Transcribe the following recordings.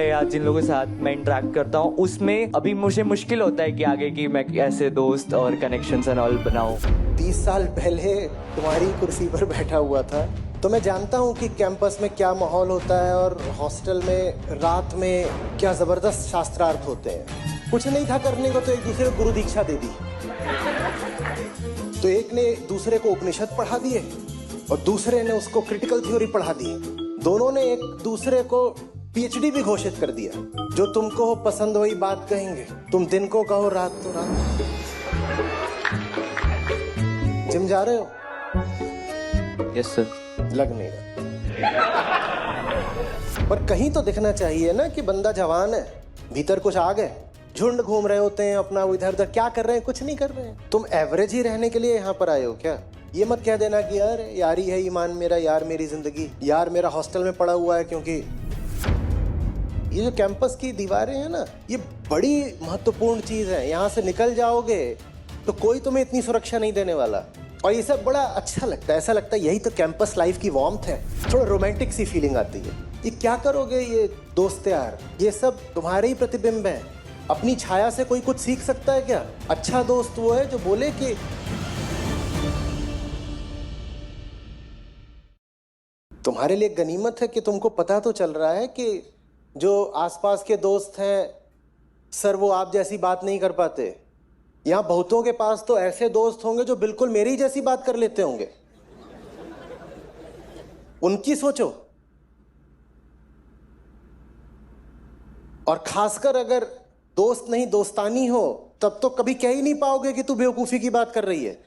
या जिन लोगों के साथ मैं इंटरेक्ट करता हूँ उसमें अभी मुझे मुश्किल होता है कि आगे की मैं ऐसे दोस्त और कनेक्शंस एंड ऑल बनाऊं। 30 साल पहले तुम्हारी कुर्सी पर बैठा हुआ था, तो मैं जानता हूँ कि कैंपस में क्या माहौल होता है और हॉस्टल में रात में क्या जबरदस्त शास्त्रार्थ होते हैं। कुछ नहीं था करने को तो एक दूसरे को गुरु दीक्षा दे दी। तो एक ने दूसरे को उपनिषद पढ़ा दिए और दूसरे ने उसको क्रिटिकल थ्योरी पढ़ा दी। दोनों ने एक दूसरे को पीएचडी भी घोषित कर दिया। जो तुमको हो पसंद वही बात कहेंगे, तुम दिन को कहो रात तो रात। जिम जा रहे हो? Yes sir. लग नहीं रहा। पर कहीं तो दिखना चाहिए ना कि बंदा जवान है, भीतर कुछ आ गए। झुंड घूम रहे होते हैं अपना, वो इधर उधर क्या कर रहे हैं, कुछ नहीं कर रहे हैं। तुम एवरेज ही रहने के लिए यहाँ पर आए हो क्या? ये मत कह देना कि यार यारी है ईमान मेरा, यार मेरी जिंदगी, यार मेरा हॉस्टल में पड़ा हुआ है। क्योंकि ये जो कैंपस की दीवारें हैं ना, ये बड़ी महत्वपूर्ण चीज है। यहाँ से निकल जाओगे तो कोई तुम्हें इतनी सुरक्षा नहीं देने वाला। और ये सब बड़ा अच्छा लगता है, ऐसा लगता है यही तो कैंपस लाइफ की वार्मथ है। थोड़ा रोमांटिक सी फीलिंग आती है। ये क्या करोगे ये दोस्त यार, ये सब तुम्हारे ही प्रतिबिंब है। अपनी छाया से कोई कुछ सीख सकता है क्या? अच्छा दोस्त वो है जो बोले कि तुम्हारे लिए गनीमत है कि तुमको पता तो चल रहा है कि जो आसपास के दोस्त हैं सर वो आप जैसी बात नहीं कर पाते। यहाँ बहुतों के पास तो ऐसे दोस्त होंगे जो बिल्कुल मेरी जैसी बात कर लेते होंगे। उनकी सोचो। और खासकर अगर दोस्त नहीं दोस्तानी हो तब तो कभी कह ही नहीं पाओगे कि तू बेवकूफी की बात कर रही है।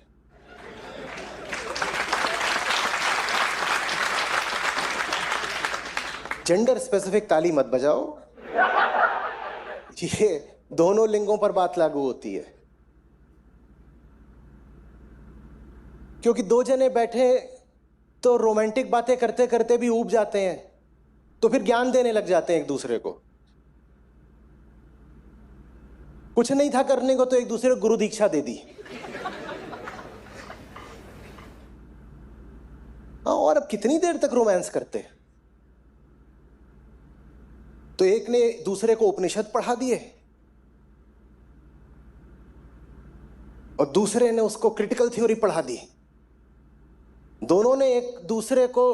जेंडर स्पेसिफिक ताली मत बजाओ, ये दोनों लिंगों पर बात लागू होती है। क्योंकि दो जने बैठे तो रोमांटिक बातें करते करते भी ऊब जाते हैं, तो फिर ज्ञान देने लग जाते हैं एक दूसरे को। कुछ नहीं था करने को तो एक दूसरे को गुरु दीक्षा दे दी। हाँ, और अब कितनी देर तक रोमांस करते? तो एक ने दूसरे को उपनिषद पढ़ा दिए और दूसरे ने उसको क्रिटिकल थ्योरी पढ़ा दी। दोनों ने एक दूसरे को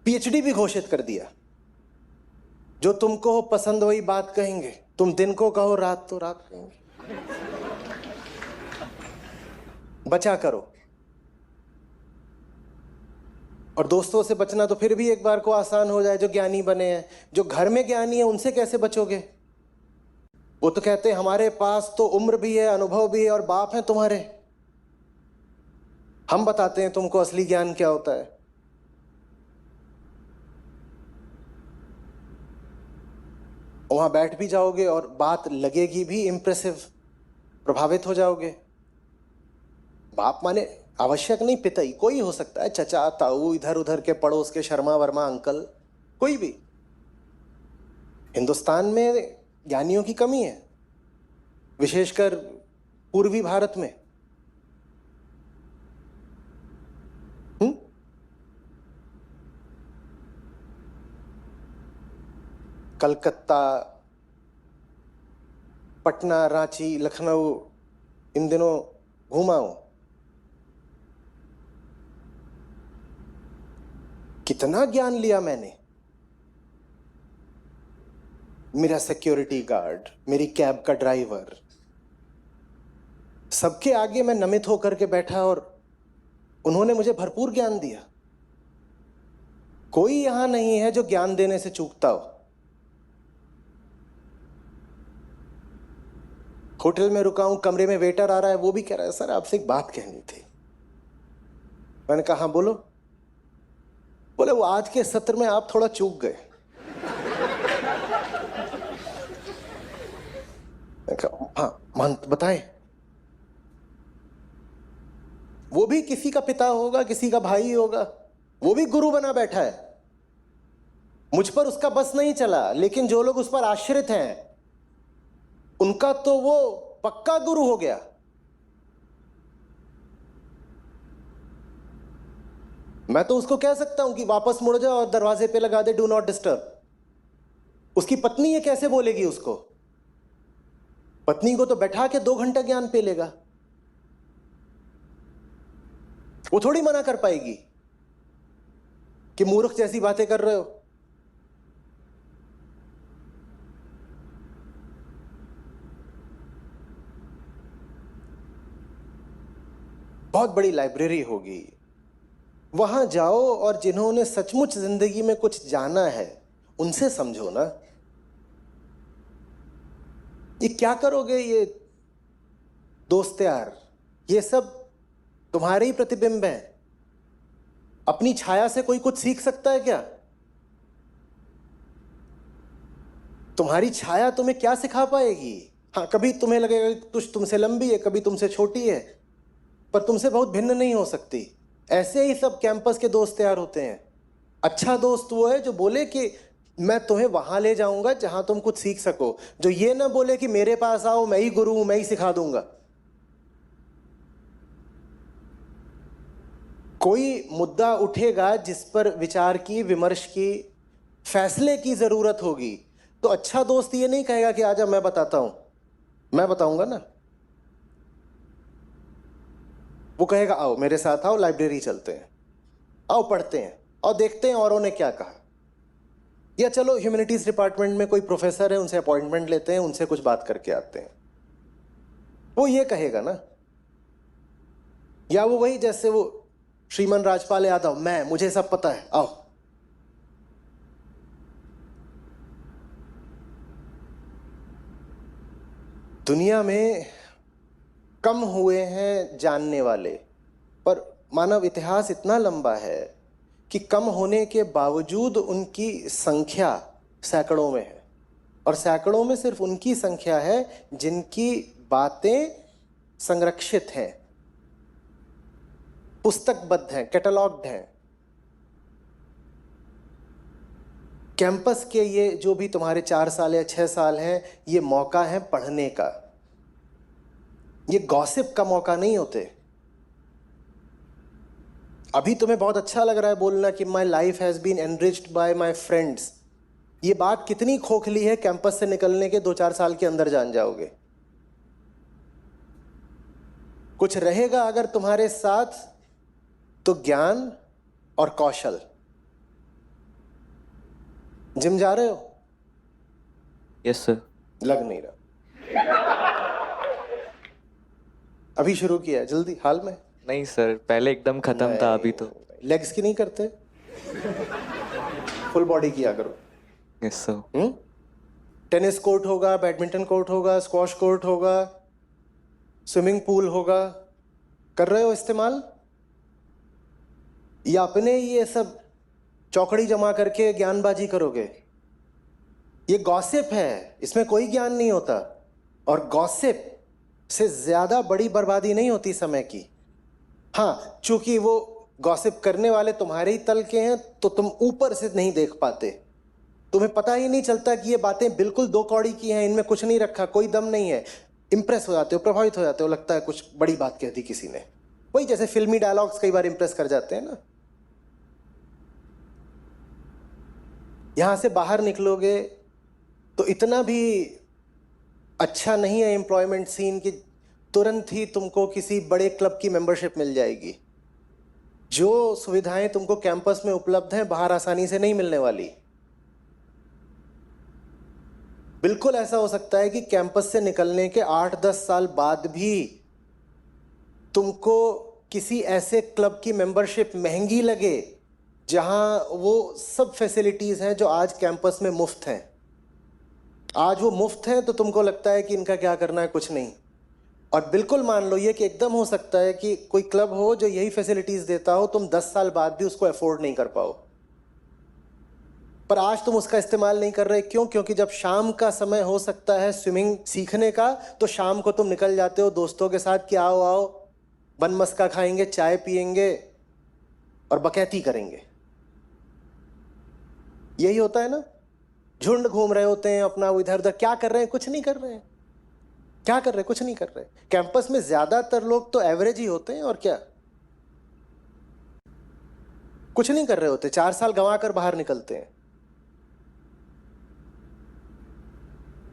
पीएचडी भी घोषित कर दिया। जो तुमको हो पसंद वही बात कहेंगे, तुम दिन को कहो रात तो रात कहेंगे। बचा करो। और दोस्तों से बचना तो फिर भी एक बार को आसान हो जाए जो ज्ञानी बने हैं। जो घर में ज्ञानी है उनसे कैसे बचोगे? वो तो कहते हैं हमारे पास तो उम्र भी है, अनुभव भी है और बाप है तुम्हारे। हम बताते हैं तुमको असली ज्ञान क्या होता है। वहां बैठ भी जाओगे और बात लगेगी भी इंप्रेसिव, प्रभावित हो जाओगे। बाप माने आवश्यक नहीं, पिता ही कोई हो सकता है, चचा ताऊ, इधर उधर के पड़ोस के शर्मा वर्मा अंकल, कोई भी। हिंदुस्तान में ज्ञानियों की कमी है, विशेषकर पूर्वी भारत में। कलकत्ता, पटना, रांची, लखनऊ इन दिनों घूमा हूं। कितना ज्ञान लिया मैंने। मेरा सिक्योरिटी गार्ड, मेरी कैब का ड्राइवर, सबके आगे मैं नमित होकर के बैठा और उन्होंने मुझे भरपूर ज्ञान दिया। कोई यहां नहीं है जो ज्ञान देने से चूकता हो। होटल में रुका हूं, कमरे में वेटर आ रहा है, वो भी कह रहा है सर आपसे एक बात कहनी थी। मैंने कहा हाँ बोलो। बोले वो आज के सत्र में आप थोड़ा चूक गए। मैंने कहा हाँ महंत बताएं। वो भी किसी का पिता होगा, किसी का भाई होगा, वो भी गुरु बना बैठा है। मुझ पर उसका बस नहीं चला, लेकिन जो लोग उस पर आश्रित हैं उनका तो वो पक्का गुरु हो गया। मैं तो उसको कह सकता हूं कि वापस मुड़ जाओ और दरवाजे पे लगा दे डू नॉट डिस्टर्ब। उसकी पत्नी ये कैसे बोलेगी उसको? पत्नी को तो बैठा के 2 घंटा ज्ञान पे लेगा, वो थोड़ी मना कर पाएगी कि मूर्ख जैसी बातें कर रहे हो। बहुत बड़ी लाइब्रेरी होगी, वहां जाओ और जिन्होंने सचमुच जिंदगी में कुछ जाना है उनसे समझो ना। ये क्या करोगे ये दोस्त यार? ये सब तुम्हारे ही प्रतिबिंब है। अपनी छाया से कोई कुछ सीख सकता है क्या? तुम्हारी छाया तुम्हें क्या सिखा पाएगी? हाँ, कभी तुम्हें लगेगा कि कुछ तुमसे लंबी है, कभी तुमसे छोटी है, पर तुमसे बहुत भिन्न नहीं हो सकती। ऐसे ही सब कैंपस के दोस्त यार होते हैं। अच्छा दोस्त वो है जो बोले कि मैं तुम्हें वहां ले जाऊंगा जहां तुम कुछ सीख सको, जो ये ना बोले कि मेरे पास आओ, मैं ही गुरु हूं, मैं ही सिखा दूंगा। कोई मुद्दा उठेगा जिस पर विचार की, विमर्श की, फैसले की जरूरत होगी, तो अच्छा दोस्त ये नहीं कहेगा कि आजा मैं बताता हूं, मैं बताऊंगा ना। वो कहेगा आओ मेरे साथ, आओ लाइब्रेरी चलते हैं, आओ पढ़ते हैं और देखते हैं औरों ने क्या कहा। या चलो ह्यूमैनिटीज डिपार्टमेंट में कोई प्रोफेसर है, उनसे अपॉइंटमेंट लेते हैं, उनसे कुछ बात करके आते हैं। वो ये कहेगा ना। या वो वही जैसे वो श्रीमान राजपाल यादव, मुझे सब पता है, आओ। दुनिया में कम हुए हैं जानने वाले, पर मानव इतिहास इतना लंबा है कि कम होने के बावजूद उनकी संख्या सैकड़ों में है, और सैकड़ों में सिर्फ उनकी संख्या है जिनकी बातें संरक्षित हैं, पुस्तकबद्ध हैं, कैटलॉग्ड हैं। कैंपस के ये जो भी तुम्हारे 4 साल या 6 साल हैं, ये मौका है पढ़ने का। ये गॉसिप का मौका नहीं होते। अभी तुम्हें बहुत अच्छा लग रहा है बोलना कि my life has been enriched by my friends. ये बात कितनी खोखली है, कैंपस से निकलने के 2-4 साल के अंदर जान जाओगे। कुछ रहेगा अगर तुम्हारे साथ तो ज्ञान और कौशल। जिम जा रहे हो? Yes sir. लग नहीं रहा। अभी शुरू किया है, जल्दी हाल में? नहीं सर, पहले एकदम खत्म था, अभी तो। लेग्स की नहीं करते? फुल बॉडी किया करो। Yes sir. टेनिस कोर्ट होगा, बैडमिंटन कोर्ट होगा, स्क्वॉश कोर्ट होगा, स्विमिंग पूल होगा, कर रहे हो इस्तेमाल? या अपने ये सब चौकड़ी जमा करके ज्ञानबाजी करोगे? ये गॉसिप है, इसमें कोई ज्ञान नहीं होता। और गॉसिप से ज्यादा बड़ी बर्बादी नहीं होती समय की। हाँ, चूंकि वो गॉसिप करने वाले तुम्हारे ही तल के हैं, तो तुम ऊपर से नहीं देख पाते। तुम्हें पता ही नहीं चलता कि ये बातें बिल्कुल 2 कौड़ी की हैं, इनमें कुछ नहीं रखा, कोई दम नहीं है। इंप्रेस हो जाते हो, प्रभावित हो जाते हो, लगता है कुछ बड़ी बात कह दी किसी ने। वही जैसे फिल्मी डायलॉग्स कई बार इंप्रेस कर जाते हैं ना। यहां से बाहर निकलोगे तो इतना भी अच्छा नहीं है एम्प्लॉयमेंट सीन कि तुरंत ही तुमको किसी बड़े क्लब की मेंबरशिप मिल जाएगी। जो सुविधाएं तुमको कैंपस में उपलब्ध हैं, बाहर आसानी से नहीं मिलने वाली। बिल्कुल ऐसा हो सकता है कि कैंपस से निकलने के 8-10 साल बाद भी तुमको किसी ऐसे क्लब की मेंबरशिप महंगी लगे जहां वो सब फैसिलिटीज हैं जो आज कैंपस में मुफ्त हैं। आज वो मुफ्त हैं तो तुमको लगता है कि इनका क्या करना है, कुछ नहीं। और बिल्कुल मान लो ये कि एकदम हो सकता है कि कोई क्लब हो जो यही फैसिलिटीज देता हो, तुम 10 साल बाद भी उसको अफोर्ड नहीं कर पाओ। पर आज तुम उसका इस्तेमाल नहीं कर रहे। क्यों? क्योंकि जब शाम का समय हो सकता है स्विमिंग सीखने का, तो शाम को तुम निकल जाते हो दोस्तों के साथ कि आओ आओ, बन मस्का खाएंगे, चाय पियेंगे और बकैती करेंगे। यही होता है ना। झुंड घूम रहे होते हैं अपना, इधर उधर क्या कर रहे हैं? कुछ नहीं कर रहे हैं। क्या कर रहे हैं? कुछ नहीं कर रहे। कैंपस में ज्यादातर लोग तो एवरेज ही होते हैं, और क्या, कुछ नहीं कर रहे होते। 4 साल गंवा कर बाहर निकलते हैं।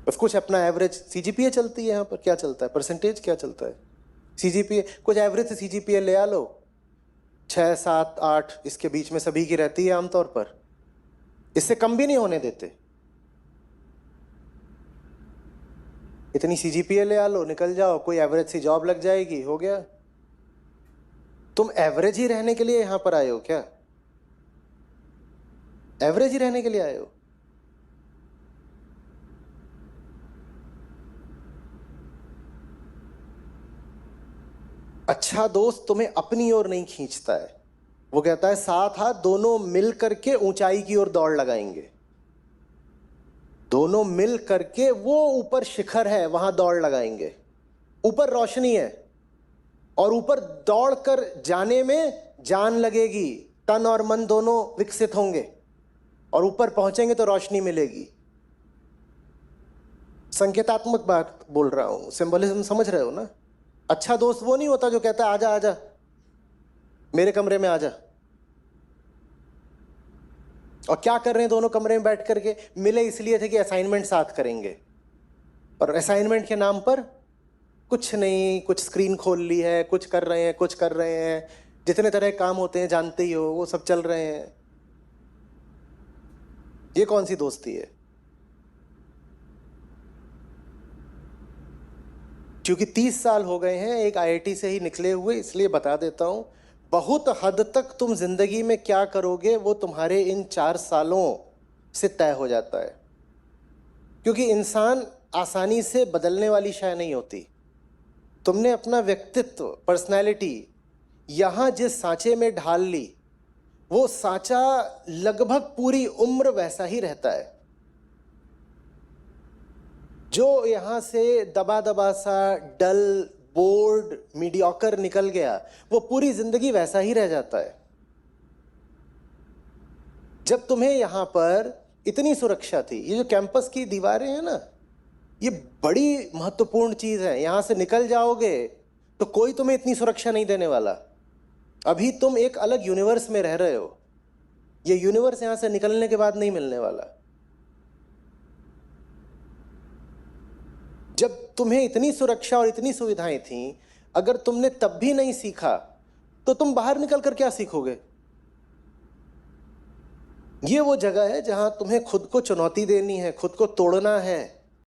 बस कुछ अपना एवरेज सीजीपीए चलती है यहाँ पर, क्या चलता है, परसेंटेज क्या चलता है, सीजीपीए कुछ एवरेज से सीजीपीए ले आ लो, 6, 7, 8 इसके बीच में सभी की रहती है आमतौर पर, इससे कम भी नहीं होने देते। इतनी सीजीपीए ले आ लो, निकल जाओ, कोई एवरेज सी जॉब लग जाएगी, हो गया। तुम एवरेज ही रहने के लिए यहां पर आए हो क्या? एवरेज ही रहने के लिए आए हो? अच्छा दोस्त तुम्हें अपनी ओर नहीं खींचता है, वो कहता है साथ हाथ दोनों मिल करके ऊंचाई की ओर दौड़ लगाएंगे, दोनों मिल करके वो ऊपर शिखर है वहां दौड़ लगाएंगे, ऊपर रोशनी है और ऊपर दौड़ कर जाने में जान लगेगी, तन और मन दोनों विकसित होंगे और ऊपर पहुंचेंगे तो रोशनी मिलेगी। संकेतात्मक बात बोल रहा हूं, सिंबलिज्म समझ रहे हो ना? अच्छा दोस्त वो नहीं होता जो कहता है आजा आजा मेरे कमरे में आजा, और क्या कर रहे हैं दोनों कमरे में बैठ करके, मिले इसलिए थे कि असाइनमेंट साथ करेंगे, और असाइनमेंट के नाम पर कुछ नहीं, कुछ स्क्रीन खोल ली है, कुछ कर रहे हैं, कुछ कर रहे हैं, जितने तरह के काम होते हैं जानते ही हो, वो सब चल रहे हैं। ये कौन सी दोस्ती है? क्योंकि 30 साल हो गए हैं एक आईआईटी से ही निकले हुए, इसलिए बता देता हूं, बहुत हद तक तुम जिंदगी में क्या करोगे वो तुम्हारे इन 4 सालों से तय हो जाता है। क्योंकि इंसान आसानी से बदलने वाली शय नहीं होती। तुमने अपना व्यक्तित्व, पर्सनैलिटी यहां जिस सांचे में ढाल ली, वो सांचा लगभग पूरी उम्र वैसा ही रहता है। जो यहां से दबा दबा सा, डल, बोर्ड, मीडियोकर निकल गया, वो पूरी जिंदगी वैसा ही रह जाता है। जब तुम्हें यहां पर इतनी सुरक्षा थी, ये जो कैंपस की दीवारें हैं ना, ये बड़ी महत्वपूर्ण चीज है। यहां से निकल जाओगे तो कोई तुम्हें इतनी सुरक्षा नहीं देने वाला। अभी तुम एक अलग यूनिवर्स में रह रहे हो, ये यूनिवर्स यहां से निकलने के बाद नहीं मिलने वाला। जब तुम्हें इतनी सुरक्षा और इतनी सुविधाएं थीं, अगर तुमने तब भी नहीं सीखा तो तुम बाहर निकल कर क्या सीखोगे? ये वो जगह है जहां तुम्हें खुद को चुनौती देनी है, खुद को तोड़ना है,